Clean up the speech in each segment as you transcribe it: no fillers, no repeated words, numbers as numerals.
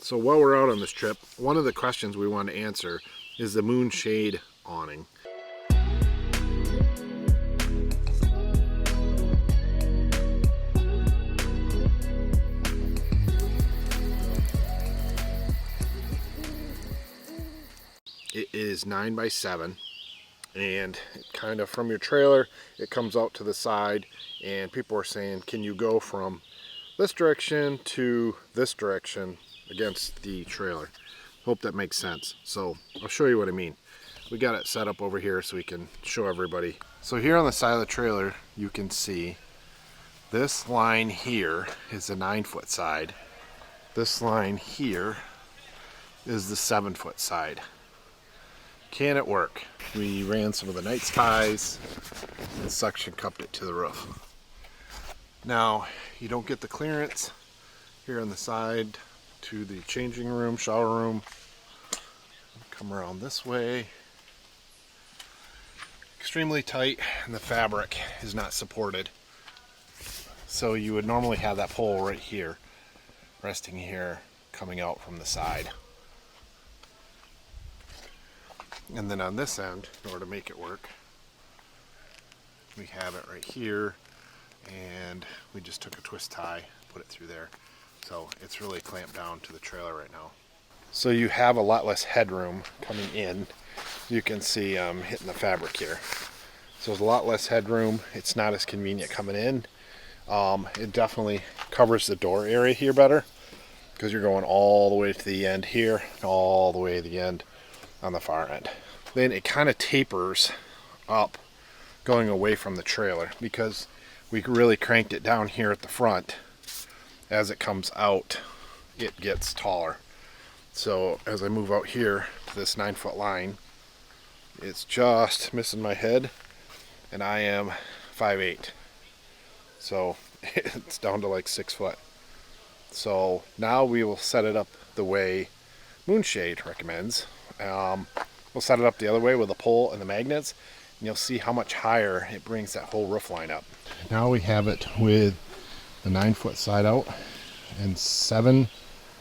So while we're out on this trip, one of the questions we want to answer is the Moonshade awning. It is 9 by 7, and kind of from your trailer it comes out to the side, and people are saying, can you go from this direction to this direction against the trailer? Hope that makes sense. So I'll show you what I mean. We got it set up over here so we can show everybody. So here on the side of the trailer you can see this line here is the 9-foot side. This line here is the 7-foot side. Can it work? We ran some of the night ties and suction cupped it to the roof. Now you don't get the clearance here on the side to the changing room, shower room. Come around this way. Extremely tight, and the fabric is not supported. So you would normally have that pole right here, resting here, coming out from the side. And then on this end, in order to make it work, we have it right here, and we just took a twist tie, put it through there. So it's really clamped down to the trailer right now. So you have a lot less headroom coming in. You can see hitting the fabric here. So there's a lot less headroom. It's not as convenient coming in. It definitely covers the door area here better, because you're going all the way to the end here, and all the way to the end on the far end. Then it kind of tapers up going away from the trailer, because we really cranked it down here at the front. As it comes out, it gets taller. So as I move out here to this 9-foot line, it's just missing my head, and I am 5'8". So it's down to like 6 foot. So now we will set it up the way Moonshade recommends. We'll set it up the other way with a pole and the magnets, and you'll see how much higher it brings that whole roof line up. Now we have it with the 9-foot side out and 7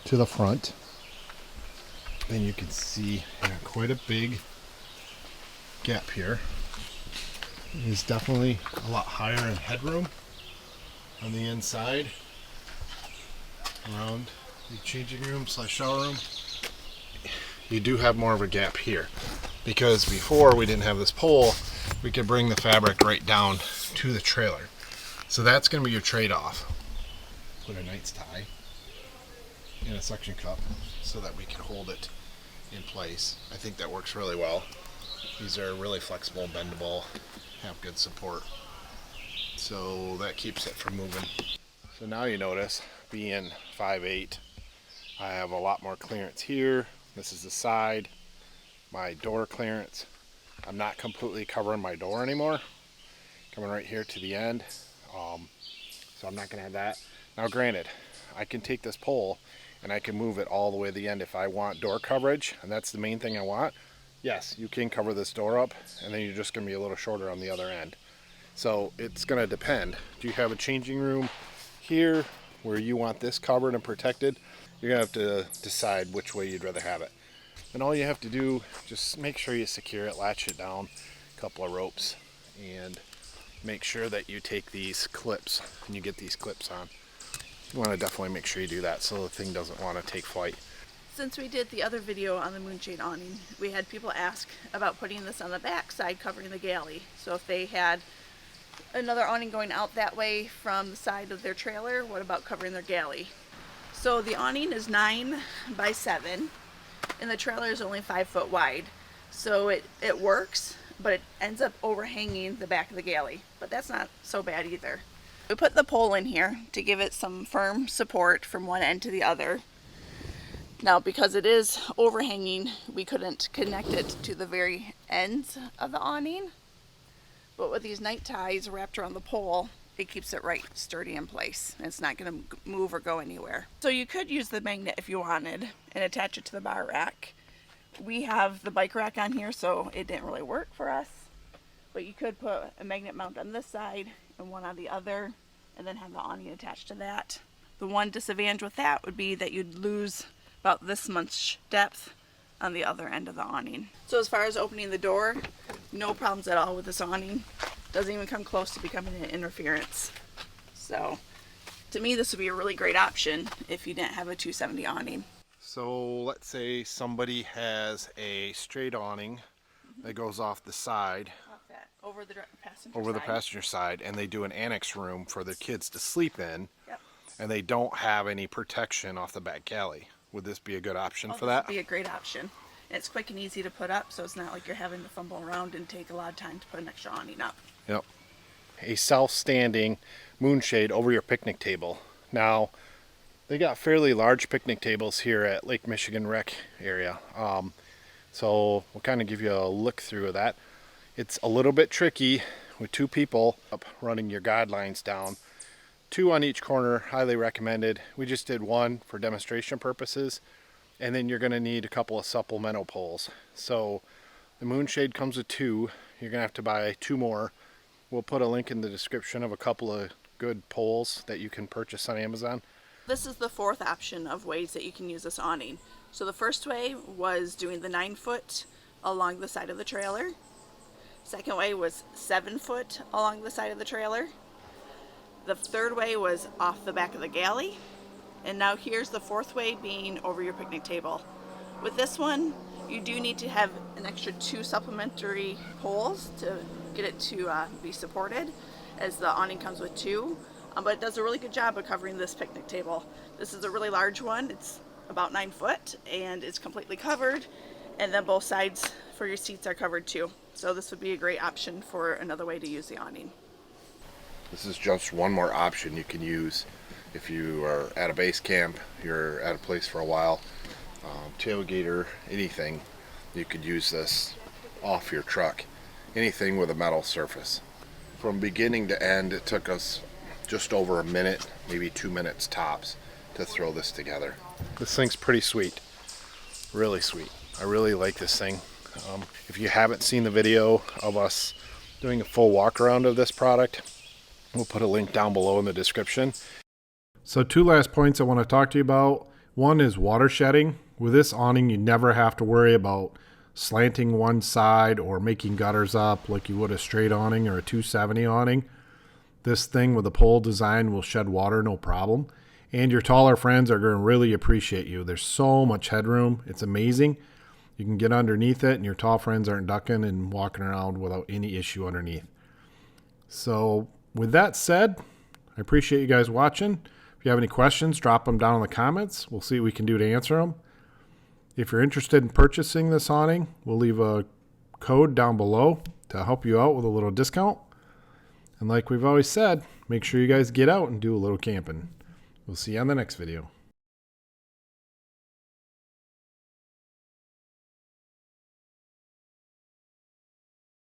to the front. And you can see quite a big gap here. It is definitely a lot higher in headroom on the inside around the changing room / shower room. You do have more of a gap here, because before we didn't have this pole, we could bring the fabric right down to the trailer. So that's going to be your trade-off. Put a night tie in a suction cup so that we can hold it in place. I think that works really well. These are really flexible, bendable, have good support. So that keeps it from moving. So now you notice, being 5'8", I have a lot more clearance here. This is the side, my door clearance. I'm not completely covering my door anymore. Coming right here to the end. So I'm not going to have that. Now granted, I can take this pole and I can move it all the way to the end if I want door coverage, and that's the main thing I want. Yes, you can cover this door up, and then you're just going to be a little shorter on the other end. So it's going to depend. Do you have a changing room here where you want this covered and protected? You're going to have to decide which way you'd rather have it. And all you have to do, just make sure you secure it, latch it down, a couple of ropes, and make sure that you take these clips and you get these clips on. You want to definitely make sure you do that so the thing doesn't want to take flight. Since we did the other video on the Moonshade awning, we had people ask about putting this on the back side covering the galley. So if they had another awning going out that way from the side of their trailer, what about covering their galley? So the awning is 9 by 7 and the trailer is only 5 foot wide. So it works, but it ends up overhanging the back of the galley. But that's not so bad either. We put the pole in here to give it some firm support from one end to the other. Now, because it is overhanging, we couldn't connect it to the very ends of the awning. But with these night ties wrapped around the pole, it keeps it right sturdy in place. It's not going to move or go anywhere. So you could use the magnet if you wanted and attach it to the bar rack. We have the bike rack on here, so it didn't really work for us. But you could put a magnet mount on this side and one on the other, and then have the awning attached to that. The one disadvantage with that would be that you'd lose about this much depth on the other end of the awning. So as far as opening the door, no problems at all with this awning. Doesn't even come close to becoming an interference. So to me, this would be a really great option if you didn't have a 270 awning. So let's say somebody has a straight awning that goes off the side, Over the passenger side, and they do an annex room for their kids to sleep in. Yep. And they don't have any protection off the back galley. Would this be a good option for This that? would be a great option. And it's quick and easy to put up, so it's not like you're having to fumble around and take a lot of time to put an extra awning up. Yep. A self-standing moonshade over your picnic table. Now, they got fairly large picnic tables here at Lake Michigan Rec area. So we'll kind of give you a look through of that. It's a little bit tricky with two people up running your guidelines down. 2 on each corner, highly recommended. We just did 1 for demonstration purposes, and then you're going to need a couple of supplemental poles. So the Moonshade comes with 2. You're going to have to buy 2 more. We'll put a link in the description of a couple of good poles that you can purchase on Amazon. This is the 4th option of ways that you can use this awning. So the first way was doing the 9-foot along the side of the trailer. Second way was 7-foot along the side of the trailer. The third way was off the back of the galley. And now here's the 4th way, being over your picnic table. With this one, you do need to have an extra 2 supplementary poles to get it to be supported, as the awning comes with 2. But it does a really good job of covering this picnic table. This is a really large one. It's about 9 foot and it's completely covered. And then both sides for your seats are covered too. So this would be a great option for another way to use the awning. This is just one more option you can use if you are at a base camp, you're at a place for a while, tailgater, anything. You could use this off your truck, anything with a metal surface. From beginning to end, it took us just over a minute, maybe 2 minutes tops, to throw this together. This thing's pretty sweet, really sweet. I really like this thing. If you haven't seen the video of us doing a full walk around of this product, we'll put a link down below in the description. So 2 last points I want to talk to you about. One is water shedding. With this awning, you never have to worry about slanting one side or making gutters up like you would a straight awning or a 270 awning. This thing with a pole design will shed water no problem. And your taller friends are going to really appreciate you. There's so much headroom. It's amazing. You can get underneath it and your tall friends aren't ducking and walking around without any issue underneath. So with that said, I appreciate you guys watching. If you have any questions, drop them down in the comments. We'll see what we can do to answer them. If you're interested in purchasing this awning, we'll leave a code down below to help you out with a little discount. And like we've always said, make sure you guys get out and do a little camping. We'll see you on the next video.